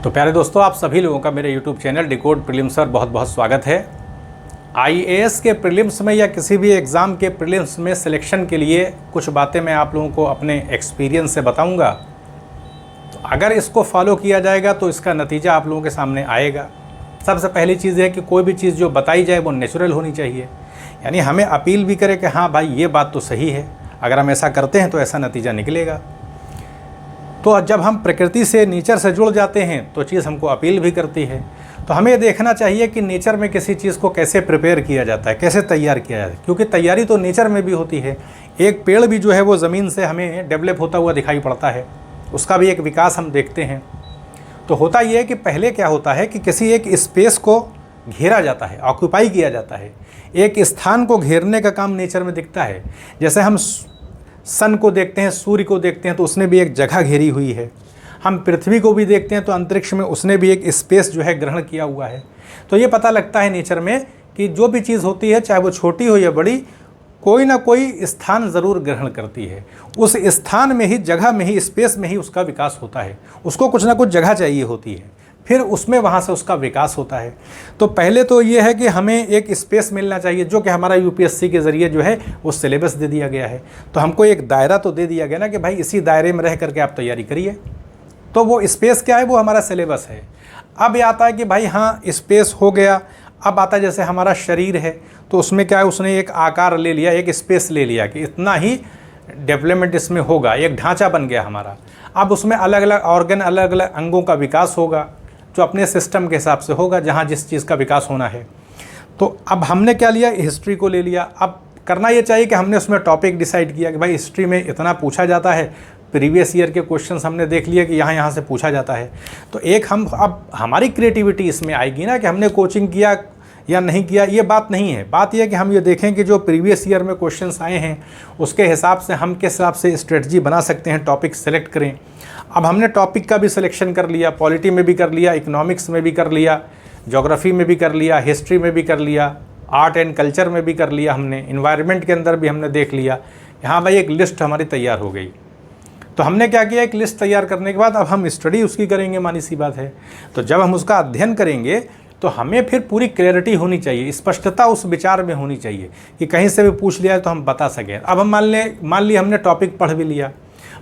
तो प्यारे दोस्तों, आप सभी लोगों का मेरे YouTube चैनल डिकोड प्रीलिम्स पर बहुत बहुत स्वागत है। IAS के प्रीलिम्स में या किसी भी एग्ज़ाम के प्रीलिम्स में सिलेक्शन के लिए कुछ बातें मैं आप लोगों को अपने एक्सपीरियंस से बताऊंगा। तो अगर इसको फॉलो किया जाएगा तो इसका नतीजा आप लोगों के सामने आएगा। सबसे पहली चीज़ है कि कोई भी चीज़ जो बताई जाए वो नेचुरल होनी चाहिए, यानी हमें अपील भी करे कि हाँ भाई ये बात तो सही है, अगर हम ऐसा करते हैं तो ऐसा नतीजा निकलेगा। तो जब हम प्रकृति से, नेचर से जुड़ जाते हैं तो चीज़ हमको अपील भी करती है। तो हमें देखना चाहिए कि नेचर में किसी चीज़ को कैसे प्रिपेयर किया जाता है, कैसे तैयार किया जाता है, क्योंकि तैयारी तो नेचर में भी होती है। एक पेड़ भी जो है वो ज़मीन से हमें डेवलप होता हुआ दिखाई पड़ता है, उसका भी एक विकास हम देखते हैं। तो होता ये है कि पहले क्या होता है कि किसी एक स्पेस को घेरा जाता है, ऑक्यूपाई किया जाता है। एक स्थान को घेरने का काम नेचर में दिखता है। जैसे हम सन को देखते हैं, सूर्य को देखते हैं तो उसने भी एक जगह घेरी हुई है। हम पृथ्वी को भी देखते हैं तो अंतरिक्ष में उसने भी एक स्पेस जो है ग्रहण किया हुआ है। तो ये पता लगता है नेचर में कि जो भी चीज़ होती है, चाहे वो छोटी हो या बड़ी, कोई ना कोई स्थान ज़रूर ग्रहण करती है। उस स्थान में ही, जगह में ही, स्पेस में ही उसका विकास होता है। उसको कुछ ना कुछ जगह चाहिए होती है, फिर उसमें वहाँ से उसका विकास होता है। तो पहले तो ये है कि हमें एक स्पेस मिलना चाहिए, जो कि हमारा यूपीएससी के ज़रिए जो है वो सिलेबस दे दिया गया है। तो हमको एक दायरा तो दे दिया गया ना कि भाई इसी दायरे में रह करके आप तैयारी करिए। तो वो स्पेस क्या है, वो हमारा सिलेबस है। अब ये आता है कि भाई हाँ स्पेस हो गया। अब आता है जैसे हमारा शरीर है तो उसमें क्या है, उसने एक आकार ले लिया, एक स्पेस ले लिया कि इतना ही डेवलपमेंट इसमें होगा, एक ढांचा बन गया हमारा। अब उसमें अलग अलग ऑर्गन, अलग अलग अंगों का विकास होगा, जो अपने सिस्टम के हिसाब से होगा, जहाँ जिस चीज़ का विकास होना है। तो अब हमने क्या लिया, हिस्ट्री को ले लिया। अब करना ये चाहिए कि हमने उसमें टॉपिक डिसाइड किया कि भाई हिस्ट्री में इतना पूछा जाता है, प्रीवियस ईयर के क्वेश्चंस हमने देख लिए कि यहाँ से पूछा जाता है। तो एक हम, अब हमारी क्रिएटिविटी इसमें आएगी ना कि हमने कोचिंग किया या नहीं किया, ये बात नहीं है। बात यह है कि हम ये देखें कि जो प्रीवियस ईयर में क्वेश्चंस आए हैं उसके हिसाब से हम किस हिसाब से स्ट्रेटजी बना सकते हैं, टॉपिक सेलेक्ट करें। अब हमने टॉपिक का भी सिलेक्शन कर लिया, पॉलिटी में भी कर लिया, इकोनॉमिक्स में भी कर लिया, ज्योग्राफी में भी कर लिया, हिस्ट्री में भी कर लिया, आर्ट एंड कल्चर में भी कर लिया, हमने इन्वायरमेंट के अंदर भी हमने देख लिया। यहाँ भाई एक लिस्ट हमारी तैयार हो गई। तो हमने क्या किया, एक लिस्ट तैयार करने के बाद अब हम स्टडी उसकी करेंगे, मानी सी बात है। तो जब हम उसका अध्ययन करेंगे तो हमें फिर पूरी क्लैरिटी होनी चाहिए, स्पष्टता उस विचार में होनी चाहिए कि कहीं से भी पूछ लिया तो हम बता सकें। अब हम मान लिए हमने टॉपिक पढ़ भी लिया।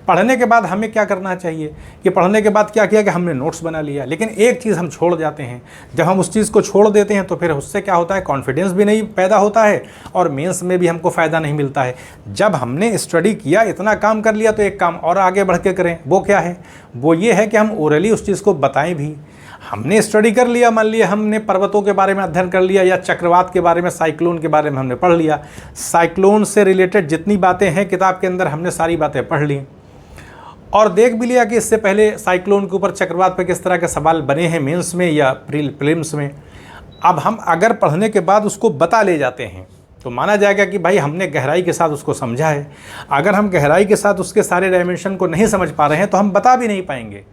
पढ़ने के बाद हमें क्या करना चाहिए कि पढ़ने के बाद क्या किया कि हमने नोट्स बना लिया, लेकिन एक चीज़ हम छोड़ जाते हैं। जब हम उस चीज़ को छोड़ देते हैं तो फिर उससे क्या होता है, कॉन्फिडेंस भी नहीं पैदा होता है और मेंस में भी हमको फ़ायदा नहीं मिलता है। जब हमने स्टडी किया, इतना काम कर लिया, तो एक काम और आगे बढ़ के करें। वो क्या है, वो ये है कि हम ओरली उस चीज़ को बताएं भी। हमने स्टडी कर लिया, मान लिया हमने पर्वतों के बारे में अध्ययन कर लिया या चक्रवात के बारे में, साइक्लोन के बारे में हमने पढ़ लिया। साइक्लोन से रिलेटेड जितनी बातें हैं किताब के अंदर हमने सारी बातें पढ़ ली और देख भी लिया कि इससे पहले साइक्लोन के ऊपर, चक्रवात पर किस तरह के सवाल बने हैं मेंस में या प्रीलिम्स में। अब हम अगर पढ़ने के बाद उसको बता ले जाते हैं तो माना जाएगा कि भाई हमने गहराई के साथ उसको समझा है। अगर हम गहराई के साथ उसके सारे डायमेंशन को नहीं समझ पा रहे हैं तो हम बता भी नहीं पाएंगे,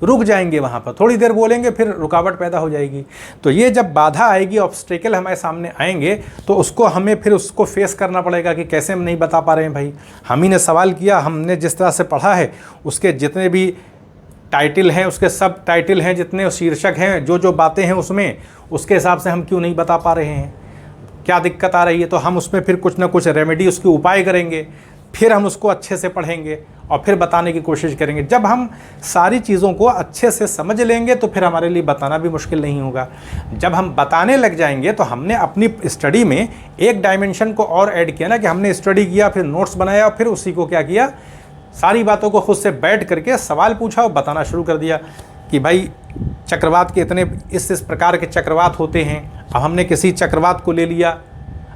रुक जाएंगे वहाँ पर, थोड़ी देर बोलेंगे फिर रुकावट पैदा हो जाएगी। तो ये जब बाधा आएगी, ऑब्स्टेकल हमारे सामने आएंगे तो उसको हमें फिर उसको फेस करना पड़ेगा कि कैसे हम नहीं बता पा रहे हैं। भाई हम ही ने सवाल किया, हमने जिस तरह से पढ़ा है उसके जितने भी टाइटल हैं, उसके सब टाइटल हैं, जितने शीर्षक हैं, जो बातें हैं उसमें, उसके हिसाब से हम क्यों नहीं बता पा रहे हैं, क्या दिक्कत आ रही है। तो हम उसमें फिर कुछ ना कुछ रेमेडी, उसके उपाय करेंगे, फिर हम उसको अच्छे से पढ़ेंगे और फिर बताने की कोशिश करेंगे। जब हम सारी चीज़ों को अच्छे से समझ लेंगे तो फिर हमारे लिए बताना भी मुश्किल नहीं होगा। जब हम बताने लग जाएंगे तो हमने अपनी स्टडी में एक डायमेंशन को और ऐड किया ना कि हमने स्टडी किया, फिर नोट्स बनाया और फिर उसी को क्या किया, सारी बातों को खुद से बैठ करके सवाल पूछा और बताना शुरू कर दिया कि भाई चक्रवात के इतने इस प्रकार के चक्रवात होते हैं। अब हमने किसी चक्रवात को ले लिया,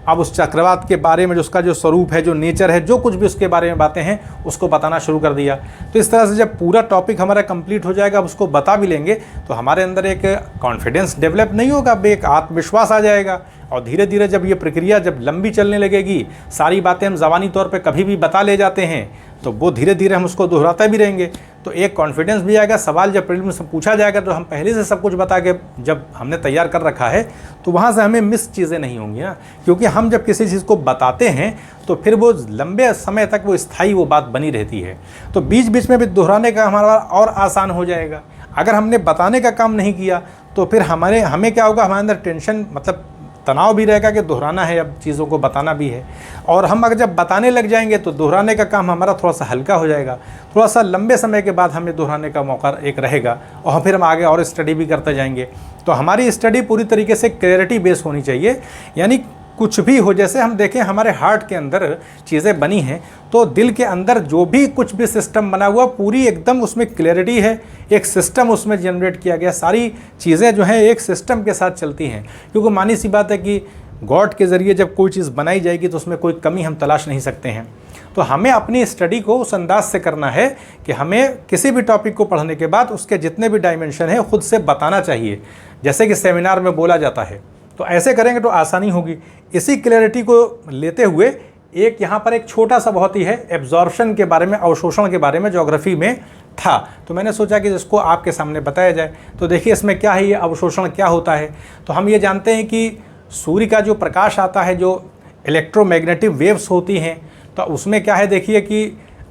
अब उस चक्रवात के बारे में जो उसका जो स्वरूप है, जो नेचर है, जो कुछ भी उसके बारे में बातें हैं उसको बताना शुरू कर दिया। तो इस तरह से जब पूरा टॉपिक हमारा कंप्लीट हो जाएगा, अब उसको बता भी लेंगे तो हमारे अंदर एक कॉन्फिडेंस डेवलप नहीं होगा, एक आत्मविश्वास आ जाएगा। और धीरे धीरे जब ये प्रक्रिया जब लंबी चलने लगेगी, सारी बातें हम ज़बानी तौर पे कभी भी बता ले जाते हैं तो वो धीरे धीरे हम उसको दोहराते भी रहेंगे तो एक कॉन्फिडेंस भी आएगा। सवाल जब प्रीलिम्स में पूछा जाएगा तो हम पहले से सब कुछ बता के जब हमने तैयार कर रखा है तो वहाँ से हमें मिस चीज़ें नहीं होंगी ना, क्योंकि हम जब किसी चीज़ को बताते हैं तो फिर वो लंबे समय तक वो स्थायी वो बात बनी रहती है। तो बीच बीच में भी दोहराने का हमारा और आसान हो जाएगा। अगर हमने बताने का काम नहीं किया तो फिर हमें क्या होगा, हमारे अंदर टेंशन मतलब तनाव भी रहेगा कि दोहराना है, अब चीज़ों को बताना भी है। और हम अगर जब बताने लग जाएंगे तो दोहराने का काम हमारा थोड़ा सा हल्का हो जाएगा, थोड़ा सा लंबे समय के बाद हमें दोहराने का मौका एक रहेगा और फिर हम आगे और स्टडी भी करते जाएंगे। तो हमारी स्टडी पूरी तरीके से क्लैरिटी बेस होनी चाहिए, यानी कुछ भी हो, जैसे हम देखें हमारे हार्ट के अंदर चीज़ें बनी हैं तो दिल के अंदर जो भी कुछ भी सिस्टम बना हुआ पूरी एकदम उसमें क्लैरिटी है, एक सिस्टम उसमें जनरेट किया गया, सारी चीज़ें जो हैं एक सिस्टम के साथ चलती हैं। क्योंकि मानी सी बात है कि गॉड के ज़रिए जब कोई चीज़ बनाई जाएगी तो उसमें कोई कमी हम तलाश नहीं सकते हैं। तो हमें अपनी स्टडी को उस अंदाज से करना है कि हमें किसी भी टॉपिक को पढ़ने के बाद उसके जितने भी डायमेंशन हैं खुद से बताना चाहिए, जैसे कि सेमिनार में बोला जाता है। तो ऐसे करेंगे तो आसानी होगी। इसी क्लैरिटी को लेते हुए एक यहाँ पर एक छोटा सा बहुत ही है एब्जॉर्प्शन के बारे में, अवशोषण के बारे में ज्योग्राफी में था, तो मैंने सोचा कि इसको आपके सामने बताया जाए। तो देखिए इसमें क्या है, ये अवशोषण क्या होता है। तो हम ये जानते हैं कि सूर्य का जो प्रकाश आता है, जो इलेक्ट्रोमैग्नेटिक वेव्स होती हैं, तो उसमें क्या है देखिए कि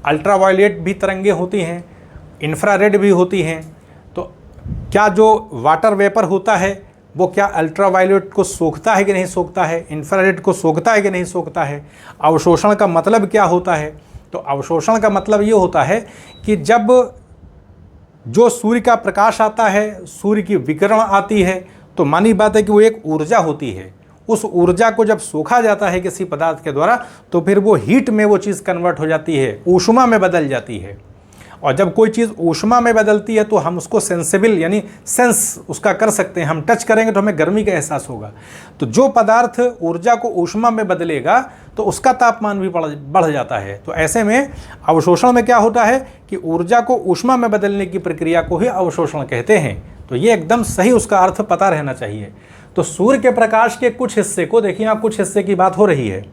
अल्ट्रावायलेट भी तरंगे होती हैं, इंफ्रारेड भी होती हैं। तो क्या जो वाटर वेपर होता है वो क्या अल्ट्रावायलेट को सोखता है कि नहीं सोखता है, इंफ्रारेड को सोखता है कि नहीं सोखता है। अवशोषण का मतलब क्या होता है, तो अवशोषण का मतलब ये होता है कि जब जो सूर्य का प्रकाश आता है, सूर्य की विकिरण आती है, तो मानी बात है कि वो एक ऊर्जा होती है। उस ऊर्जा को जब सोखा जाता है किसी पदार्थ के द्वारा तो फिर वो हीट में वो चीज़ कन्वर्ट हो जाती है, ऊष्मा में बदल जाती है। और जब कोई चीज़ ऊष्मा में बदलती है तो हम उसको सेंसिबल यानी सेंस उसका कर सकते हैं, हम टच करेंगे तो हमें गर्मी का एहसास होगा। तो जो पदार्थ ऊर्जा को ऊष्मा में बदलेगा तो उसका तापमान भी बढ़ जाता है। तो ऐसे में अवशोषण में क्या होता है कि ऊर्जा को ऊष्मा में बदलने की प्रक्रिया को ही अवशोषण कहते हैं। तो ये एकदम सही उसका अर्थ पता रहना चाहिए। तो सूर्य के प्रकाश के कुछ हिस्से को देखिए, यहाँ कुछ हिस्से की बात हो रही है,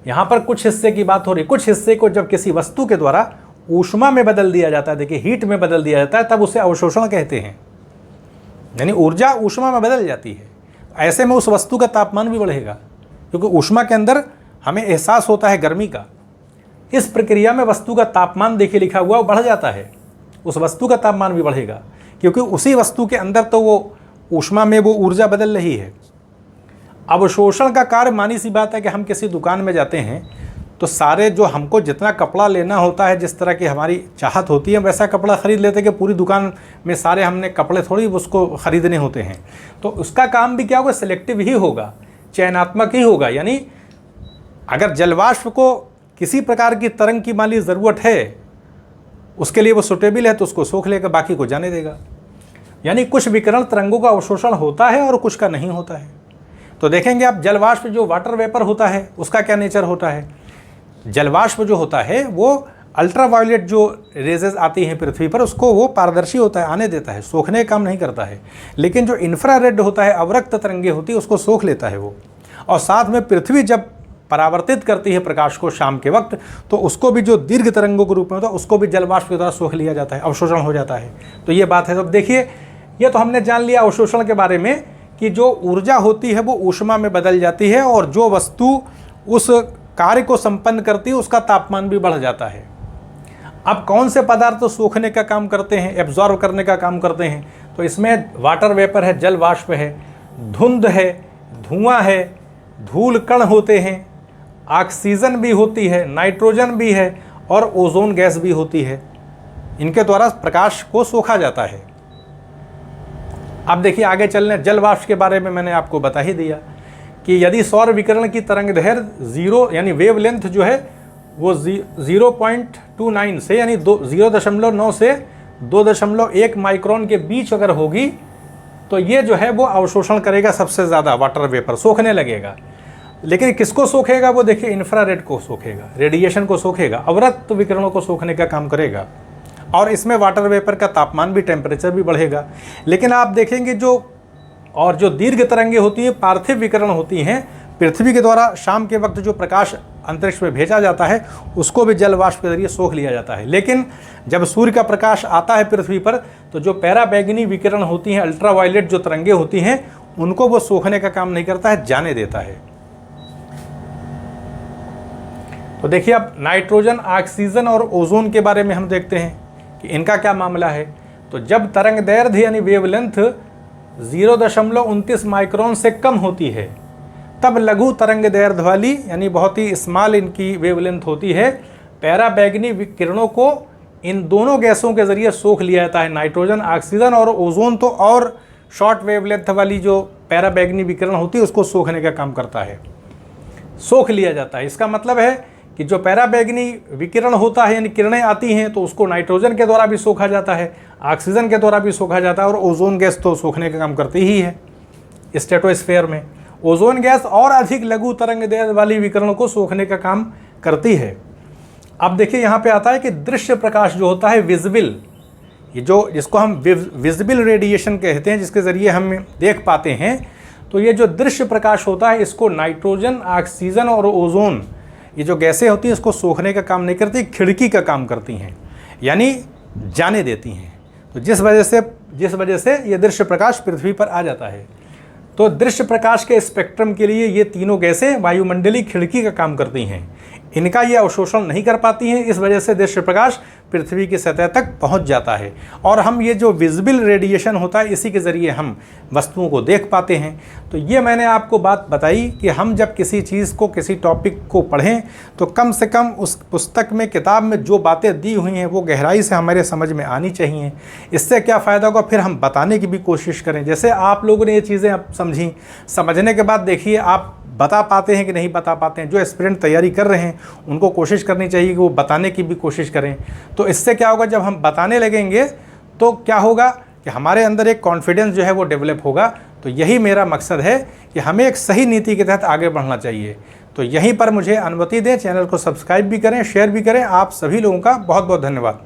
यहाँ पर कुछ हिस्से की बात हो रही है। कुछ हिस्से को जब किसी वस्तु के द्वारा ऊष्मा में बदल दिया जाता है, देखिए हीट में बदल दिया जाता है, तब उसे अवशोषण कहते हैं, यानी ऊर्जा ऊष्मा में बदल जाती है। ऐसे में उस वस्तु का तापमान भी बढ़ेगा, क्योंकि ऊष्मा के अंदर हमें एहसास होता है गर्मी का। इस प्रक्रिया में वस्तु का तापमान देखिए लिखा हुआ वो बढ़ जाता है, उस वस्तु का तापमान भी बढ़ेगा, क्योंकि उसी वस्तु के अंदर तो वो ऊष्मा में वो ऊर्जा बदल रही है। अवशोषण का कार्य मानी सी बात है कि हम किसी दुकान में जाते हैं तो सारे जो हमको जितना कपड़ा लेना होता है, जिस तरह की हमारी चाहत होती है, वैसा कपड़ा ख़रीद लेते हैं कि पूरी दुकान में सारे हमने कपड़े थोड़ी उसको ख़रीदने होते हैं। तो उसका काम भी क्या होगा, सिलेक्टिव ही होगा, चयनात्मक ही होगा। यानी अगर जलवाष्प को किसी प्रकार की तरंग की माली ज़रूरत है, उसके लिए वो सुटेबल है तो उसको सोख लेगा, बाकी को जाने देगा। यानी कुछ विकिरण तरंगों का अवशोषण होता है और कुछ का नहीं होता है। तो देखेंगे आप जलवाष्प जो वाटर वेपर होता है उसका क्या नेचर होता है। जलवाष्प जो होता है वो अल्ट्रावायलेट जो रेजेस आती हैं पृथ्वी पर उसको वो पारदर्शी होता है, आने देता है, सोखने का काम नहीं करता है। लेकिन जो इंफ्रारेड होता है, अवरक्त तरंगे होती है, उसको सोख लेता है वो। और साथ में पृथ्वी जब परावर्तित करती है प्रकाश को शाम के वक्त, तो उसको भी जो दीर्घ तरंगों के रूप में होता है उसको भी जलवाष्प के द्वारा सोख लिया जाता है, अवशोषण हो जाता है। तो ये बात है। तो देखिए ये तो हमने जान लिया अवशोषण के बारे में कि जो ऊर्जा होती है वो ऊष्मा में बदल जाती है और जो वस्तु उस कार्य को संपन्न करती है उसका तापमान भी बढ़ जाता है। अब कौन से पदार्थ तो सोखने का काम करते हैं, एब्जॉर्व करने का काम करते हैं, तो इसमें वाटर वेपर है, जल वाष्प है, धुंध है, धुआं है, धूल कण होते हैं, ऑक्सीजन भी होती है, नाइट्रोजन भी है और ओजोन गैस भी होती है। इनके द्वारा प्रकाश को सोखा जाता है। अब देखिए आगे चलने, जल वाष्प के बारे में मैंने आपको बता ही दिया कि यदि सौर विकिरण की तरंग दैर्घ्य 0 यानी वेवलेंथ जो है वो 0.29 से यानी 0.9 से 2.1 माइक्रोन के बीच अगर होगी तो ये जो है वो अवशोषण करेगा सबसे ज़्यादा, वाटर वेपर सोखने लगेगा। लेकिन किसको सोखेगा, वो देखिए इंफ्रारेड को सोखेगा, रेडिएशन को सोखेगा, अवरक्त विकिरणों को सोखने का काम करेगा। और इसमें वाटर वेपर का तापमान भी, टेम्परेचर भी बढ़ेगा। लेकिन आप देखेंगे जो दीर्घ तरंगे होती हैं, पार्थिव विकिरण होती हैं, पृथ्वी के द्वारा शाम के वक्त जो प्रकाश अंतरिक्ष में भेजा जाता है उसको भी जल वाष्प के जरिए सोख लिया जाता है। लेकिन जब सूर्य का प्रकाश आता है पृथ्वी पर तो जो पैराबैंगनी विकिरण होती हैं, अल्ट्रावायलेट जो तरंगे होती हैं, उनको वो सोखने का काम नहीं करता है, जाने देता है। तो देखिए अब नाइट्रोजन, ऑक्सीजन और ओजोन के बारे में हम देखते हैं कि इनका क्या मामला है। तो जब तरंग दैर्ध्य यानी वेवलेंथ 0.29 माइक्रोन से कम होती है तब लघु तरंग दैर्ध्य वाली यानी बहुत ही स्मॉल इनकी वेवलेंथ होती है, पैराबैंगनी विकिरणों को इन दोनों गैसों के ज़रिए सोख लिया जाता है, नाइट्रोजन, ऑक्सीजन, और ओजोन तो और शॉर्ट वेवलेंथ वाली जो पैराबैंगनी विकिरण होती है उसको सोखने का काम करता है, सोख लिया जाता है। इसका मतलब है कि जो पैराबैंगनी विकिरण होता है यानी किरणें आती हैं तो उसको नाइट्रोजन के द्वारा भी सोखा जाता है, ऑक्सीजन के द्वारा भी सोखा जाता है, और ओजोन गैस तो सोखने का काम करती ही है। स्ट्रेटोस्फेयर में ओजोन गैस और अधिक लघु तरंग दैर्ध्य वाली विकिरणों को सोखने का काम करती है। अब देखिए यहाँ पे आता है कि दृश्य प्रकाश जो होता है विजिबल, ये जो जिसको हम विजिबल रेडिएशन कहते हैं, जिसके ज़रिए हम देख पाते हैं, तो ये जो दृश्य प्रकाश होता है इसको नाइट्रोजन, ऑक्सीजन और ओजोन, ये जो गैसें होती हैं इसको सोखने का काम नहीं करती, खिड़की का काम करती हैं, यानी जाने देती हैं। तो जिस वजह से ये दृश्य प्रकाश पृथ्वी पर आ जाता है। तो दृश्य प्रकाश के स्पेक्ट्रम के लिए ये तीनों गैसें वायुमंडलीय खिड़की का काम करती हैं, इनका ये अवशोषण नहीं कर पाती हैं, इस वजह से दृश्य प्रकाश पृथ्वी की सतह तक पहुंच जाता है। और हम ये जो विजिबल रेडिएशन होता है इसी के ज़रिए हम वस्तुओं को देख पाते हैं। तो ये मैंने आपको बात बताई कि हम जब किसी चीज़ को, किसी टॉपिक को पढ़ें तो कम से कम उस पुस्तक में, किताब में जो बातें दी हुई हैं वो गहराई से हमारे समझ में आनी चाहिए। इससे क्या फ़ायदा होगा, फिर हम बताने की भी कोशिश करें। जैसे आप लोगों ने ये चीज़ें अब समझी, समझने के बाद देखिए आप बता पाते हैं कि नहीं बता पाते हैं। जो एस्पिरेंट तैयारी कर रहे हैं उनको कोशिश करनी चाहिए कि वो बताने की भी कोशिश करें। तो इससे क्या होगा, जब हम बताने लगेंगे तो क्या होगा कि हमारे अंदर एक कॉन्फिडेंस जो है वो डेवलप होगा। तो यही मेरा मकसद है कि हमें एक सही नीति के तहत आगे बढ़ना चाहिए। तो यहीं पर मुझे अनुमति दें, चैनल को सब्सक्राइब भी करें, शेयर भी करें। आप सभी लोगों का बहुत बहुत धन्यवाद।